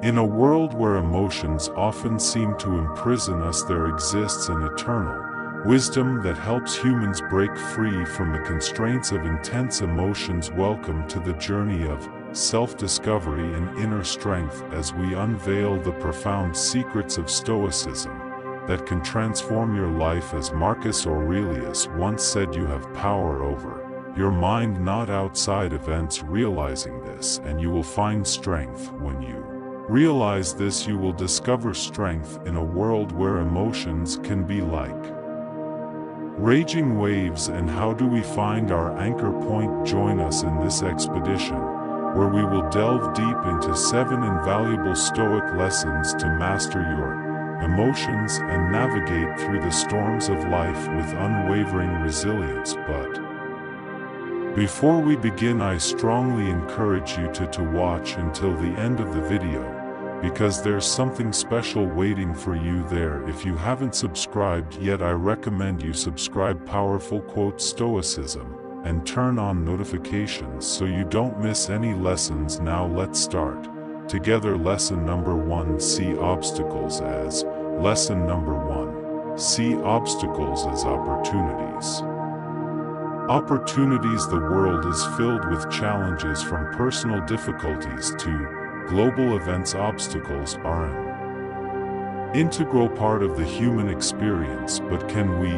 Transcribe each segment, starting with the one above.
In a world where emotions often seem to imprison us, there exists an eternal wisdom that helps humans break free from the constraints of intense emotions. Welcome to the journey of self-discovery and inner strength as we unveil the profound secrets of Stoicism that can transform your life. As Marcus Aurelius once said, you have power over your mind, not outside events. Realizing this, and you will find strength. When you realize this, you will discover strength in a world where emotions can be like raging waves. And how do we find our anchor point? Join us in this expedition, where we will delve deep into 7 invaluable Stoic lessons to master your emotions and navigate through the storms of life with unwavering resilience. But before we begin, I strongly encourage you to watch until the end of the video, because there's something special waiting for you there. If you haven't subscribed yet, I recommend you subscribe. Powerful quote Stoicism, and turn on notifications so you don't miss any lessons. Now let's start together. Lesson number 1: see obstacles as. Lesson number 1: see obstacles as opportunities. Opportunities. The world is filled with challenges, from personal difficulties to global events. Obstacles are an integral part of the human experience, but can we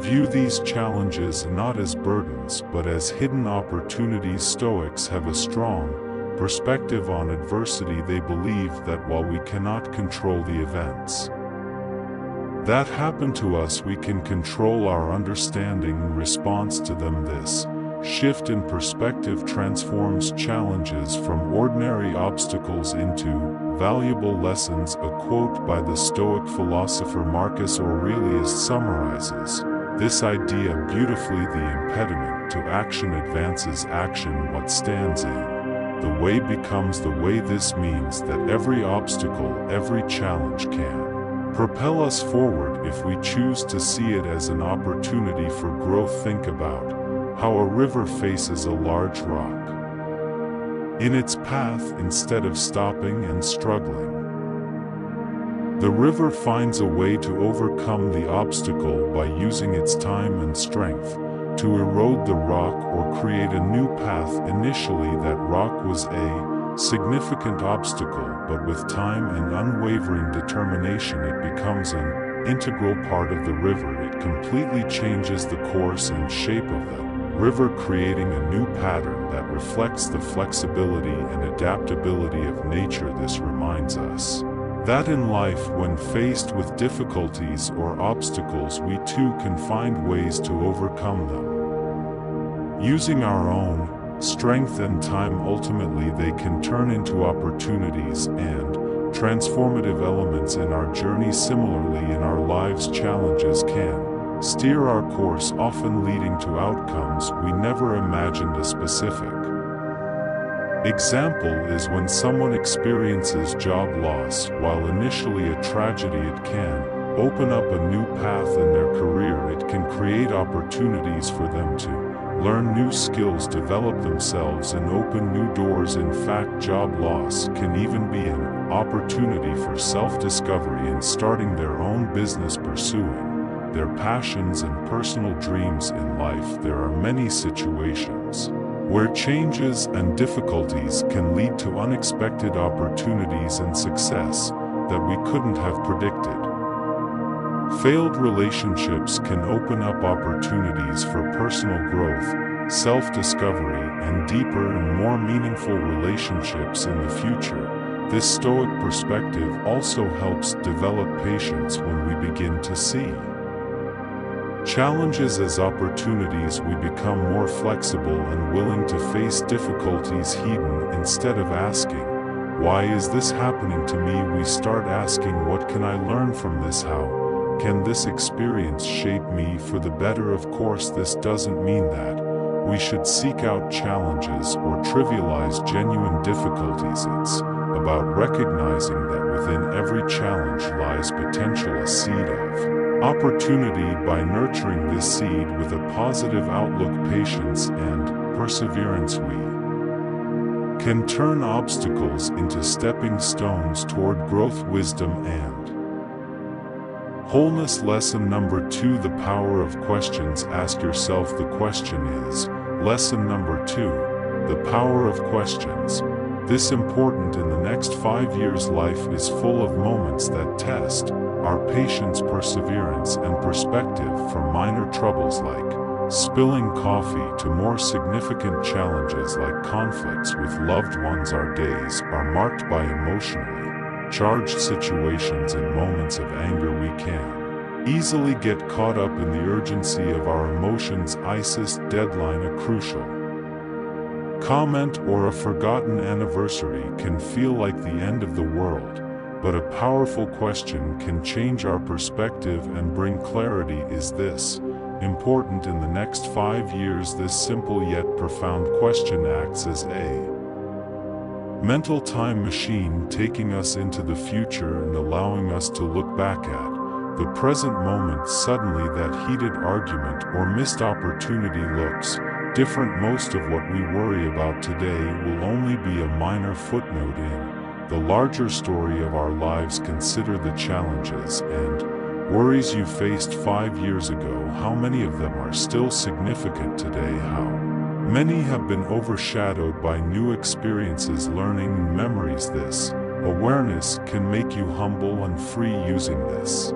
view these challenges not as burdens but as hidden opportunities? Stoics have a strong perspective on adversity. They believe that while we cannot control the events that happen to us, we can control our understanding and response to them. This shift in perspective transforms challenges from ordinary obstacles into valuable lessons. A quote by the Stoic philosopher Marcus Aurelius summarizes this idea beautifully: the impediment to action advances action. What stands in the way becomes the way. This means that every obstacle, every challenge can propel us forward if we choose to see it as an opportunity for growth. Think about how a river faces a large rock in its path. Instead of stopping and struggling, the river finds a way to overcome the obstacle by using its time and strength to erode the rock or create a new path. Initially, that rock was a significant obstacle, but with time and unwavering determination, it becomes an integral part of the river. It completely changes the course and shape of the river, creating a new pattern that reflects the flexibility and adaptability of nature. This reminds us that in life, when faced with difficulties or obstacles, we too can find ways to overcome them using our own strength and time. Ultimately, they can turn into opportunities and transformative elements in our journey. Similarly, in our lives, challenges can steer our course, often leading to outcomes we never imagined. A specific example is when someone experiences job loss. While initially a tragedy, it can open up a new path in their career. It can create opportunities for them to learn new skills, develop themselves, and open new doors. In fact, job loss can even be an opportunity for self-discovery and starting their own business, pursuing their passions and personal dreams in life. There are many situations where changes and difficulties can lead to unexpected opportunities and success that we couldn't have predicted. Failed relationships can open up opportunities for personal growth, self-discovery, and deeper and more meaningful relationships in the future. This Stoic perspective also helps develop patience. When we begin to see challenges as opportunities, we become more flexible and willing to face difficulties head-on. Instead of asking, "Why is this happening to me?" we start asking, "What can I learn from this? How can this experience shape me for the better?" Of course, this doesn't mean that we should seek out challenges or trivialize genuine difficulties. It's about recognizing that within every challenge lies potential, a seed of opportunity. By nurturing this seed with a positive outlook, patience, and perseverance, we can turn obstacles into stepping stones toward growth, wisdom, and wholeness. Lesson number 2: the power of questions. Ask yourself the question is. Lesson number 2: the power of questions. This important in the next 5 years. Life is full of moments that test our patience, perseverance, and perspective, from minor troubles like spilling coffee to more significant challenges like conflicts with loved ones. Our days are marked by emotionally charged situations and moments of anger. We can easily get caught up in the urgency of our emotions. ISIS deadline, a crucial comment, or a forgotten anniversary can feel like the end of the world, but a powerful question can change our perspective and bring clarity. Is this important in the next 5 years? This simple yet profound question acts as a mental time machine, taking us into the future and allowing us to look back at the present moment. Suddenly that heated argument or missed opportunity looks different. Most of what we worry about today will only be a minor footnote in the larger story of our lives. Consider the challenges and worries you faced 5 years ago. How many of them are still significant today? How many have been overshadowed by new experiences, learning, and memories? This awareness can make you humble and free. Using this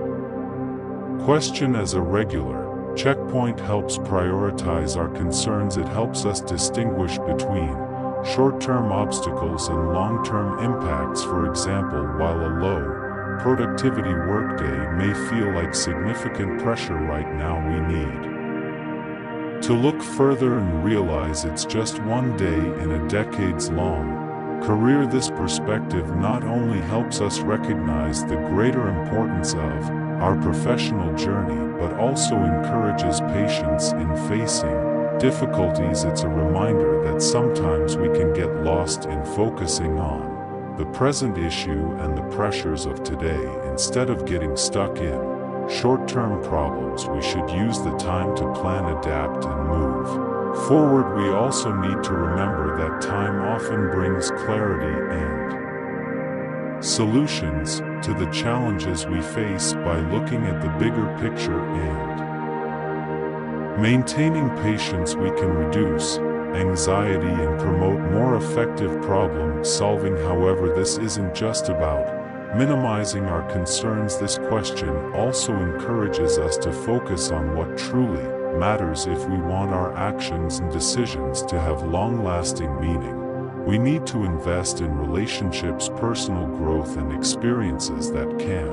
question as a regular checkpoint helps prioritize our concerns. It helps us distinguish between short-term obstacles and long-term impacts. For example, while a low productivity workday may feel like significant pressure right now, we need to look further and realize it's just one day in a decades-long career. This perspective not only helps us recognize the greater importance of our professional journey, but also encourages patience in facing difficulties. It's a reminder that sometimes we can get lost in focusing on the present issue and the pressures of today. Instead of getting stuck in short-term problems, we should use the time to plan, adapt, and move forward. We also need to remember that time often brings clarity and solutions to the challenges we face. By looking at the bigger picture and maintaining patience, we can reduce anxiety and promote more effective problem solving. However, this isn't just about minimizing our concerns. This question also encourages us to focus on what truly matters. If we want our actions and decisions to have long-lasting meaning, we need to invest in relationships, personal growth, and experiences that can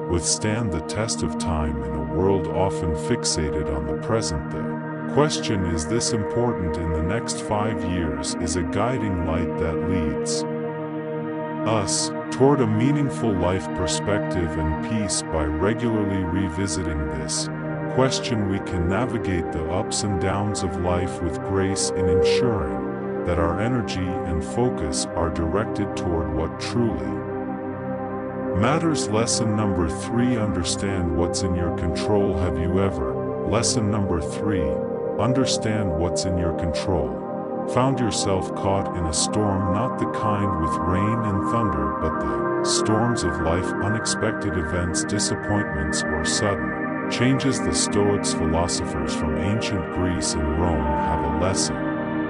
withstand the test of time in a world often fixated on the present. The question, is this important in the next 5 years, is a guiding light that leads us toward a meaningful life, perspective, and peace. By regularly revisiting this question, we can navigate the ups and downs of life with grace, in ensuring that our energy and focus are directed toward what truly matters. Lesson number 3: understand what's in your control. Have you ever, lesson number 3, understand what's in your control, found yourself caught in a storm? Not the kind with rain and thunder, but the storms of life, unexpected events, disappointments, or sudden changes. The Stoics, philosophers from ancient Greece and Rome, have a lesson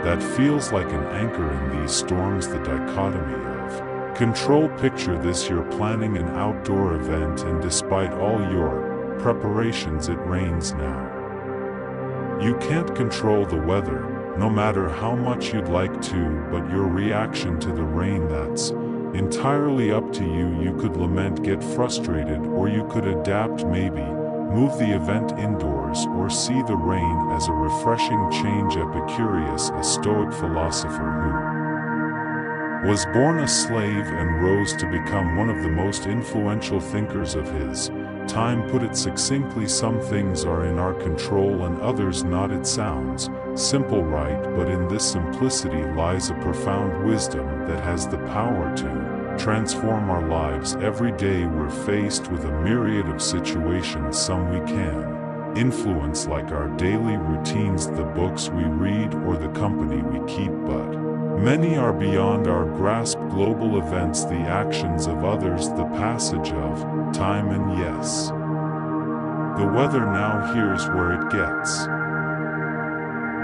that feels like an anchor in these storms: the dichotomy of control. Picture this: you're planning an outdoor event, and despite all your preparations, it rains. Now, you can't control the weather, no matter how much you'd like to, but your reaction to the rain, that's entirely up to you. You could lament, get frustrated, or you could adapt, maybe move the event indoors, or see the rain as a refreshing change. Epicurus, a Stoic philosopher who was born a slave and rose to become one of the most influential thinkers of his time, put it succinctly: some things are in our control and others not. It sounds simple, right? But in this simplicity lies a profound wisdom that has the power to transform our lives. Every day we're faced with a myriad of situations. Some we can influence, like our daily routines, the books we read, or the company we keep, but Many are beyond our grasp: global events, the actions of others, the passage of time, and yes, the weather. Now here's where it gets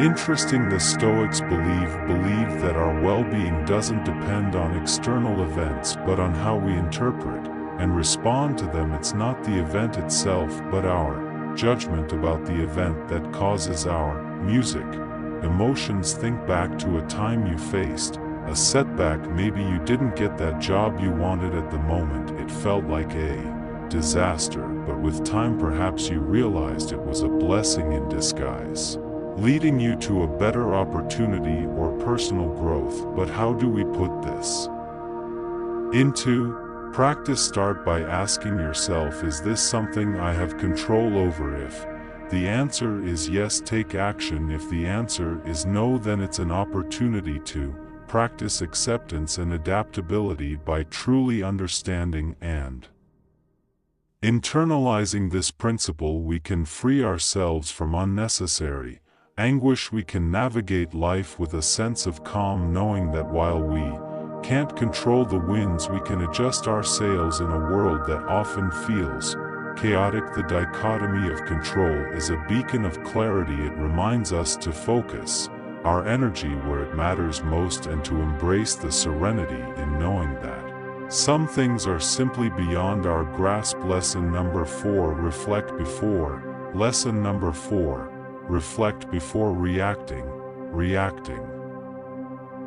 interesting. The Stoics believe that our well-being doesn't depend on external events but on how we interpret and respond to them. It's not the event itself but our judgment about the event that causes our music. Emotions. Think back to a time you faced a setback. Maybe you didn't get that job you wanted at the moment. It felt like a disaster, but with time perhaps you realized it was a blessing in disguise, leading you to a better opportunity or personal growth. But how do we put this into practice? Start by asking yourself, is this something I have control over? If the answer is yes, take action. If the answer is no, then it's an opportunity to practice acceptance and adaptability by truly understanding and internalizing this principle. We can free ourselves from unnecessary anguish. We can navigate life with a sense of calm, knowing that while we can't control the winds, we can adjust our sails in a world that often feels chaotic. The dichotomy of control is a beacon of clarity. It reminds us to focus our energy where it matters most and to embrace the serenity in knowing that some things are simply beyond our grasp. Lesson number 4: reflect before. Lesson number 4: reflect before reacting.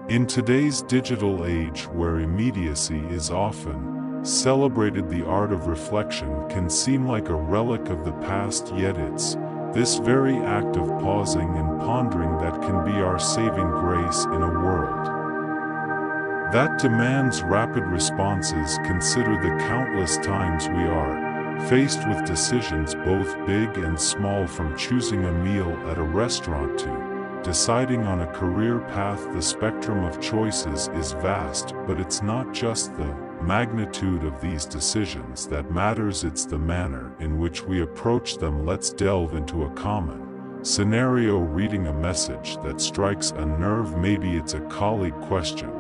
In today's digital age, where immediacy is often celebrated, the art of reflection can seem like a relic of the past. Yet it's this very act of pausing and pondering that can be our saving grace in a world that demands rapid responses. Consider the countless times we are faced with decisions both big and small, from choosing a meal at a restaurant to deciding on a career path. The spectrum of choices is vast, but it's not just the magnitude of these decisions that matters, it's the manner in which we approach them. Let's delve into a common scenario: reading a message that strikes a nerve. Maybe it's a colleague question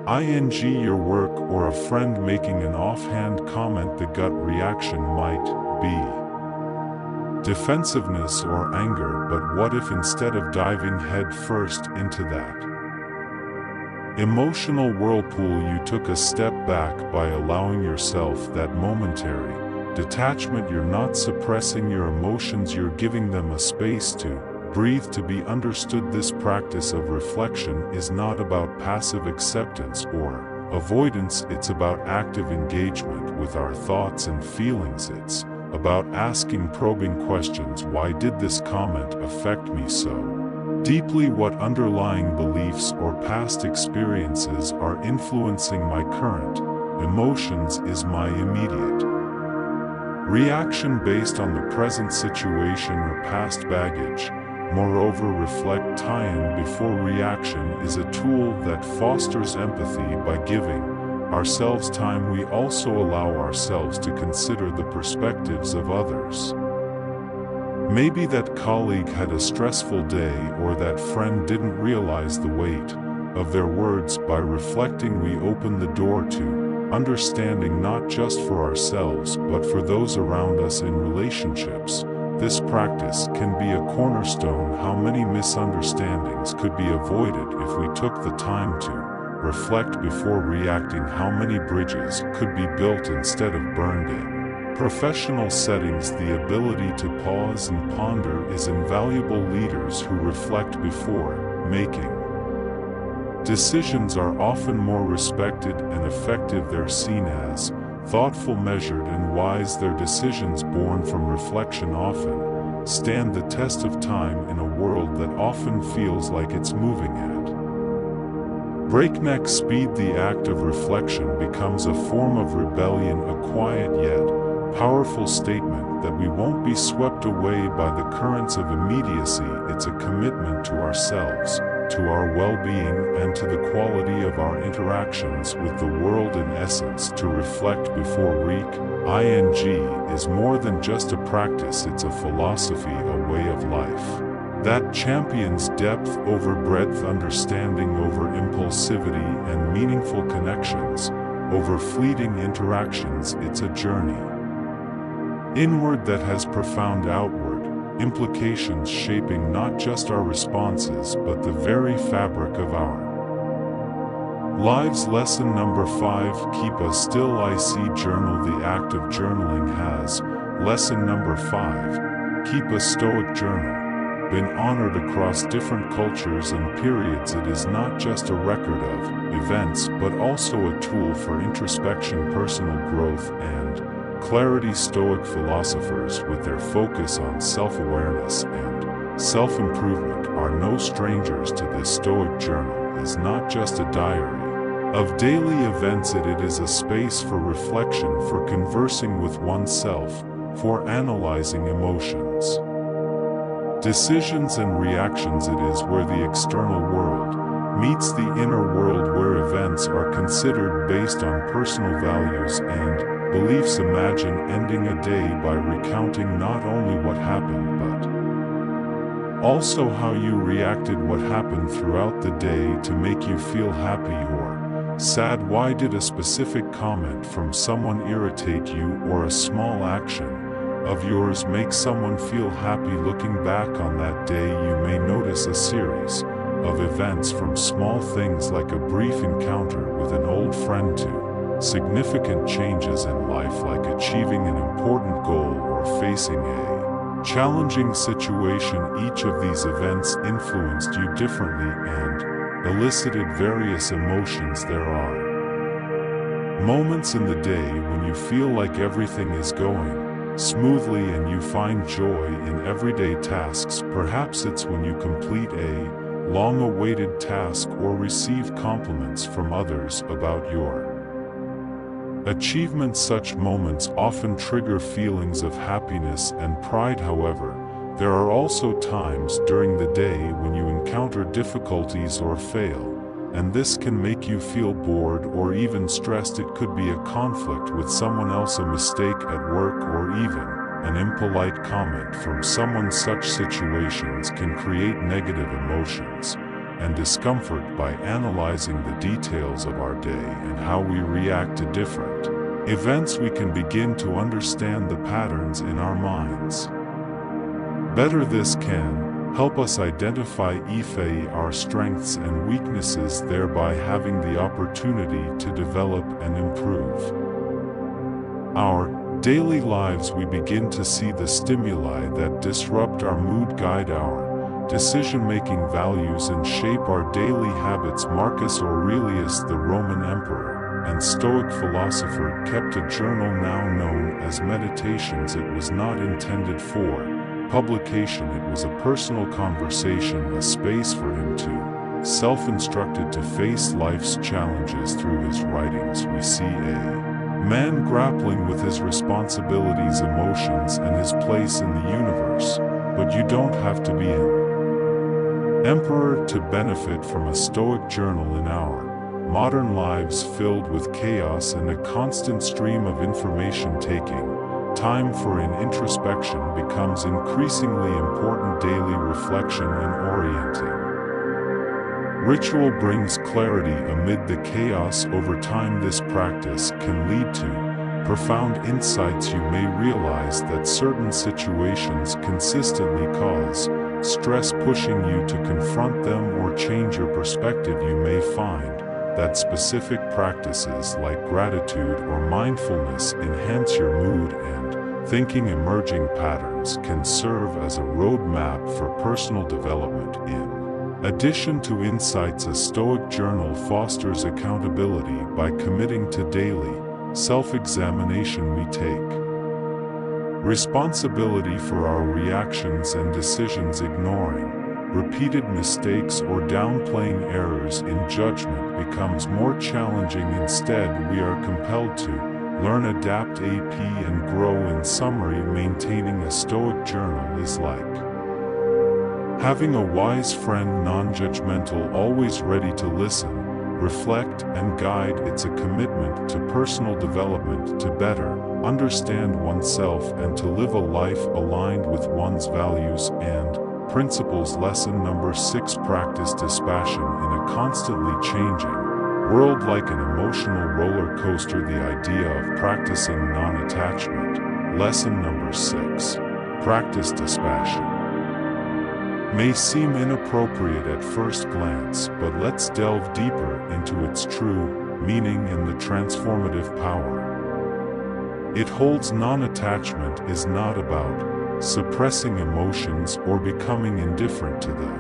your work, or a friend making an offhand comment. The gut reaction might be defensiveness or anger, but what if instead of diving head first into that emotional whirlpool, you took a step back by allowing yourself that momentary detachment? You're not suppressing your emotions, you're giving them a space to breathe, to be understood. This practice of reflection is not about passive acceptance or avoidance, it's about active engagement with our thoughts and feelings. It's about asking probing questions. Why did this comment affect me so deeply? What underlying beliefs or past experiences are influencing my current emotions? Is my immediate reaction based on the present situation or past baggage? Moreover, reflect. Time before reaction is a tool that fosters empathy. By giving ourselves time, we also allow ourselves to consider the perspectives of others. Maybe that colleague had a stressful day, or that friend didn't realize the weight of their words. By reflecting, we open the door to understanding, not just for ourselves but for those around us in relationships. This practice can be a cornerstone. How many misunderstandings could be avoided if we took the time to reflect before reacting? How many bridges could be built instead of burned in professional settings? The ability to pause and ponder is invaluable. Leaders who reflect before making decisions are often more respected and effective. They're seen as thoughtful, measured, and wise. Their decisions born from reflection often stand the test of time in a world that often feels like it's moving at breakneck speed. The act of reflection becomes a form of rebellion, a quiet yet powerful statement that we won't be swept away by the currents of immediacy. It's a commitment to ourselves, to our well-being, and to the quality of our interactions with the world. In essence, to reflect before is more than just a practice, it's a philosophy, a way of life. that champions depth over breadth, understanding over impulsivity, and meaningful connections over fleeting interactions. It's a journey inward that has profound outward implications, shaping not just our responses but the very fabric of our lives. Lesson number 5: keep a still IC journal. The act of journaling has, lesson number 5, keep a Stoic journal, been honored across different cultures and periods. It is not just a record of events but also a tool for introspection, personal growth, and clarity. Stoic philosophers, with their focus on self-awareness and self-improvement, are no strangers to this. Stoic journal is not just a diary of daily events, it is a space for reflection, for conversing with oneself, for analyzing emotions, decisions and reactions. It is where the external world meets the inner world, where events are considered based on personal values and beliefs. Imagine ending a day by recounting not only what happened but also how you reacted, what happened throughout the day to make you feel happy or sad. Why did a specific comment from someone irritate you, or a small action of yours make someone feel happy? Looking back on that day, you may notice a series of events, from small things like a brief encounter with an old friend to significant changes in life like achieving an important goal or facing a challenging situation. Each of these events influenced you differently and elicited various emotions. There are moments in the day when you feel like everything is going smoothly and you find joy in everyday tasks. Perhaps it's when you complete a long-awaited task or receive compliments from others about your achievements. Such moments often trigger feelings of happiness and pride. However, there are also times during the day when you encounter difficulties or fail, and this can make you feel bored or even stressed. It could be a conflict with someone else, a mistake at work, or even an impolite comment from someone. Such situations can create negative emotions and discomfort. By analyzing the details of our day and how we react to different events, we can begin to understand the patterns in our minds better. This can help us identify our strengths and weaknesses, thereby having the opportunity to develop and improve our daily lives. We begin to see the stimuli that disrupt our mood, guide our decision-making, values, and shape our daily habits. Marcus Aurelius, the Roman emperor and Stoic philosopher, kept a journal now known as Meditations. It was not intended for publication. It was a personal conversation, a space for him to self-instructed to face life's challenges. Through his writings, we see a man grappling with his responsibilities, emotions, and his place in the universe. But you don't have to be an emperor to benefit from a Stoic journal. In our modern lives filled with chaos and a constant stream of information, taking time for an introspection becomes increasingly important. Daily reflection and orienting ritual brings clarity amid the chaos. Over time, this practice can lead to profound insights. You may realize that certain situations consistently cause stress, pushing you to confront them or change your perspective. You may find that specific practices like gratitude or mindfulness enhance your mood and thinking. Emerging patterns can serve as a roadmap for personal development. In addition to insights, a Stoic journal fosters accountability. By committing to daily self-examination, we take responsibility for our reactions and decisions. Ignoring repeated mistakes or downplaying errors in judgment becomes more challenging. Instead, we are compelled to learn, adapt, and grow. In summary, maintaining a Stoic journal is like having a wise friend, non-judgmental, always ready to listen, reflect, and guide. It's a commitment to personal development, to better understand oneself and to live a life aligned with one's values and Principles. Lesson number 6: practice dispassion in a constantly changing world. Like an emotional roller coaster, the idea of practicing non-attachment. Lesson number 6: practice dispassion may seem inappropriate at first glance, but let's delve deeper into its true meaning and the transformative power it holds. Non-attachment is not about suppressing emotions or becoming indifferent to the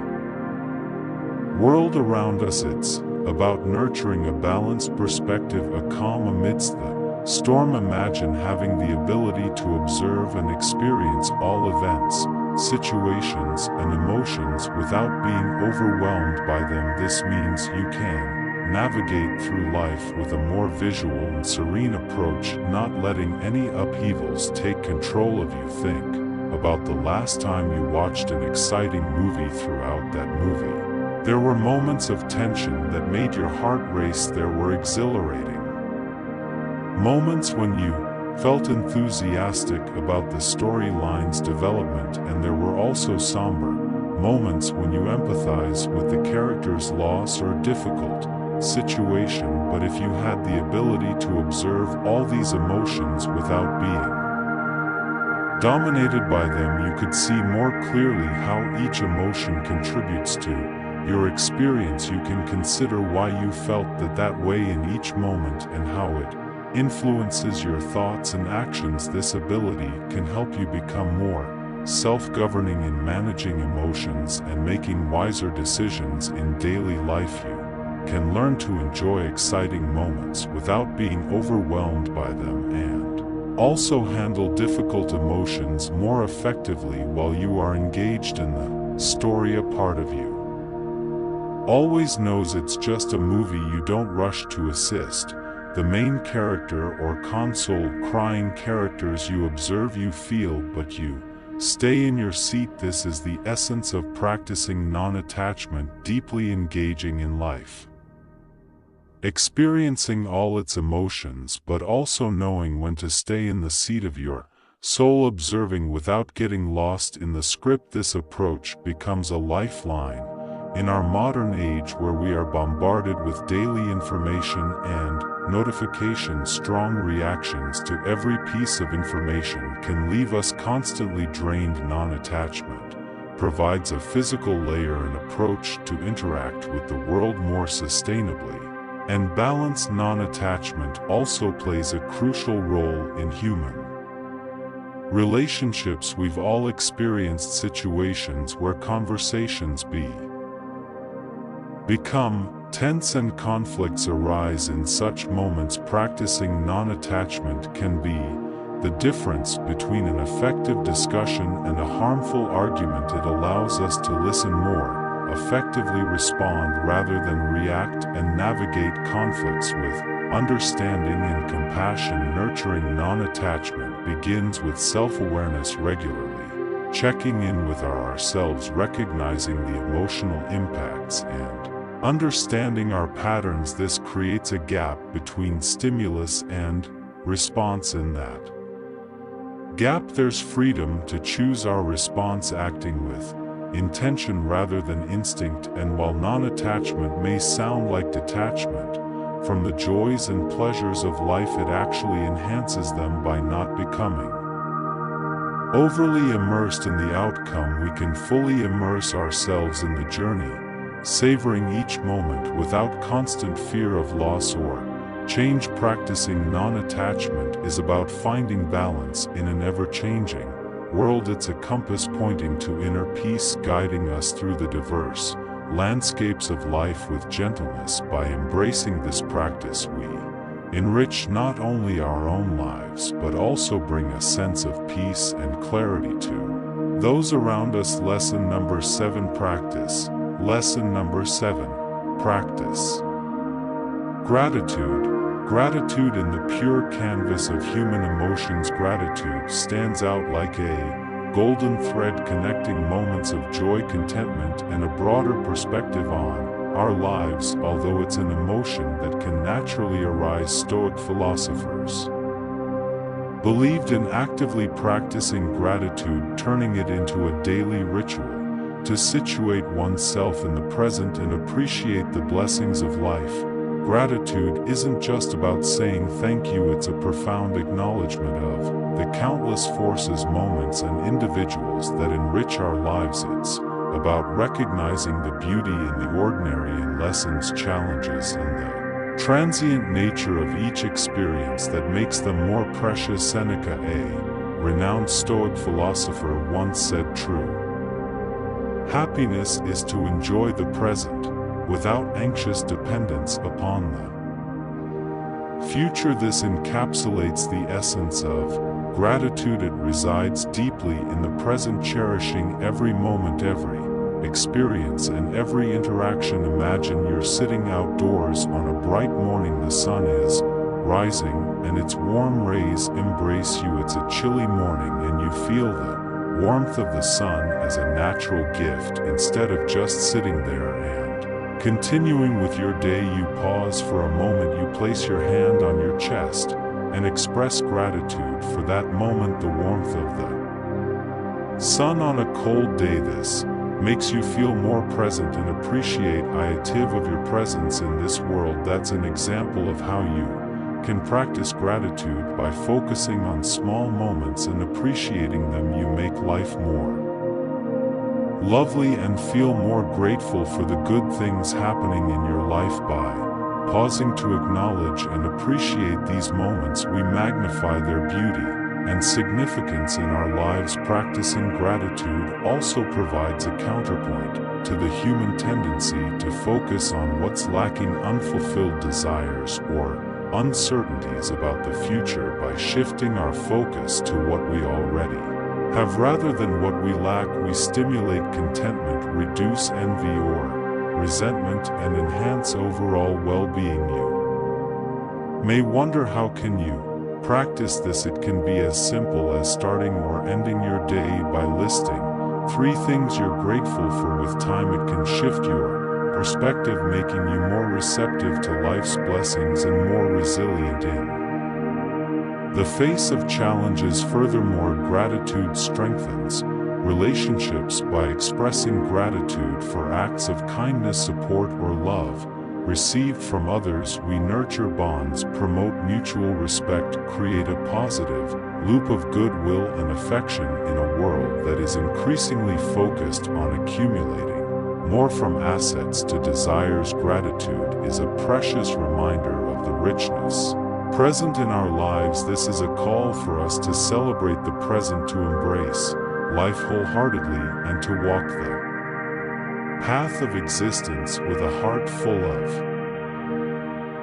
world around us. It's about nurturing a balanced perspective, a calm amidst the storm. Imagine having the ability to observe and experience all events, situations, and emotions without being overwhelmed by them. This means you can navigate through life with a more visual and serene approach, not letting any upheavals take control of you. Think about the last time you watched an exciting movie. Throughout that movie, there were moments of tension that made your heart race. There were exhilarating moments when you felt enthusiastic about the storyline's development, and there were also somber moments when you empathize with the character's loss or difficult situation. But if you had the ability to observe all these emotions without being dominated by them, you could see more clearly how each emotion contributes to your experience. You can consider why you felt that way in each moment and how it influences your thoughts and actions. This ability can help you become more self-governing in managing emotions and making wiser decisions in daily life. You can learn to enjoy exciting moments without being overwhelmed by them, and also handle difficult emotions more effectively while you are engaged in the story. A part of you always knows it's just a movie. You don't rush to assist the main character or console crying characters. You observe, you feel, but you stay in your seat. This is the essence of practicing non-attachment, deeply engaging in life, experiencing all its emotions, but also knowing when to stay in the seat of your soul, observing without getting lost in the script. This approach becomes a lifeline in our modern age, where we are bombarded with daily information and notifications. Strong reactions to every piece of information can leave us constantly drained. Non-attachment provides a physical layer, an approach to interact with the world more sustainably and balanced. Non-attachment also plays a crucial role in human relationships. We've all experienced situations where conversations become tense and conflicts arise. In such moments, practicing non-attachment can be the difference between an effective discussion and a harmful argument. It allows us to listen more effectively, respond rather than react, and navigate conflicts with understanding and compassion. Nurturing non-attachment begins with self-awareness, regularly checking in with ourselves, recognizing the emotional impacts and understanding our patterns. This creates a gap between stimulus and response. In that gap, there's freedom to choose our response, acting with intention rather than instinct. And while non-attachment may sound like detachment from the joys and pleasures of life, it actually enhances them. By not becoming overly immersed in the outcome, we can fully immerse ourselves in the journey, savoring each moment without constant fear of loss or change. Practicing non-attachment is about finding balance in an ever-changing world. It's a compass pointing to inner peace, guiding us through the diverse landscapes of life with gentleness. By embracing this practice, we enrich not only our own lives but also bring a sense of peace and clarity to those around us. Lesson number 7: practice. Lesson number 7: practice gratitude. Gratitude in the pure canvas of human emotions. Gratitude stands out like a golden thread, connecting moments of joy, contentment, and a broader perspective on our lives. Although it's an emotion that can naturally arise, Stoic philosophers believed in actively practicing gratitude, turning it into a daily ritual to situate oneself in the present and appreciate the blessings of life. Gratitude isn't just about saying thank you, it's a profound acknowledgement of the countless forces, moments, and individuals that enrich our lives. It's about recognizing the beauty in the ordinary and lessons, challenges, and the transient nature of each experience that makes them more precious. Seneca, a renowned Stoic philosopher, once said, "True happiness is to enjoy the present, without anxious dependence upon the future." This encapsulates the essence of gratitude. It resides deeply in the present, cherishing every moment, every experience, and every interaction. Imagine you're sitting outdoors on a bright morning. The sun is rising, and its warm rays embrace you. It's a chilly morning, and you feel the warmth of the sun as a natural gift. Instead of just sitting there and continuing with your day, you pause for a moment. You place your hand on your chest and express gratitude for that moment, the warmth of the sun on a cold day. This makes you feel more present and appreciative of your presence in this world. That's an example of how you can practice gratitude by focusing on small moments and appreciating them. You make life more lovely and feel more grateful for the good things happening in your life. By pausing to acknowledge and appreciate these moments, we magnify their beauty and significance in our lives. Practicing gratitude also provides a counterpoint to the human tendency to focus on what's lacking, unfulfilled desires, or uncertainties about the future. By shifting our focus to what we already have rather than what we lack, we stimulate contentment, reduce envy or resentment, and enhance overall well-being. You may wonder, how can you practice this? It can be as simple as starting or ending your day by listing 3 things you're grateful for. With time, it can shift your perspective, making you more receptive to life's blessings and more resilient in the face of challenges. Furthermore, gratitude strengthens relationships. By expressing gratitude for acts of kindness, support, or love received from others, we nurture bonds, promote mutual respect, create a positive loop of goodwill and affection in a world that is increasingly focused on accumulating more, from assets to desires. Gratitude is a precious reminder of the richness present in our lives. This is a call for us to celebrate the present, to embrace life wholeheartedly, and to walk the path of existence with a heart full of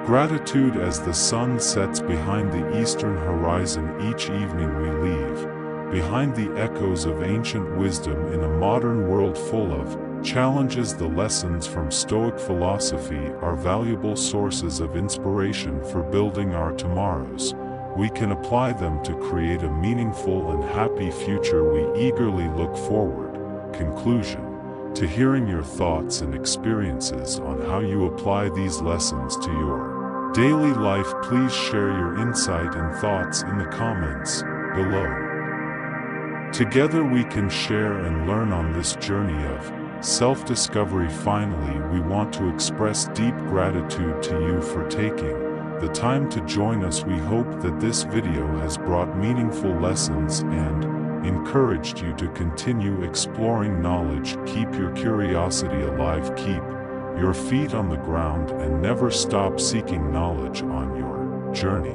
gratitude. As the sun sets behind the eastern horizon each evening, we leave behind the echoes of ancient wisdom in a modern world full of challenges. The lessons from Stoic philosophy are valuable sources of inspiration for building our tomorrows. We can apply them to create a meaningful and happy future. We eagerly look forward, conclusion, to hearing your thoughts and experiences on how you apply these lessons to your daily life. Please share your insight and thoughts in the comments below. Together we can share and learn on this journey of self-discovery. Finally, we want to express deep gratitude to you for taking the time to join us. We hope that this video has brought meaningful lessons and encouraged you to continue exploring knowledge. Keep your curiosity alive, keep your feet on the ground, and never stop seeking knowledge on your journey.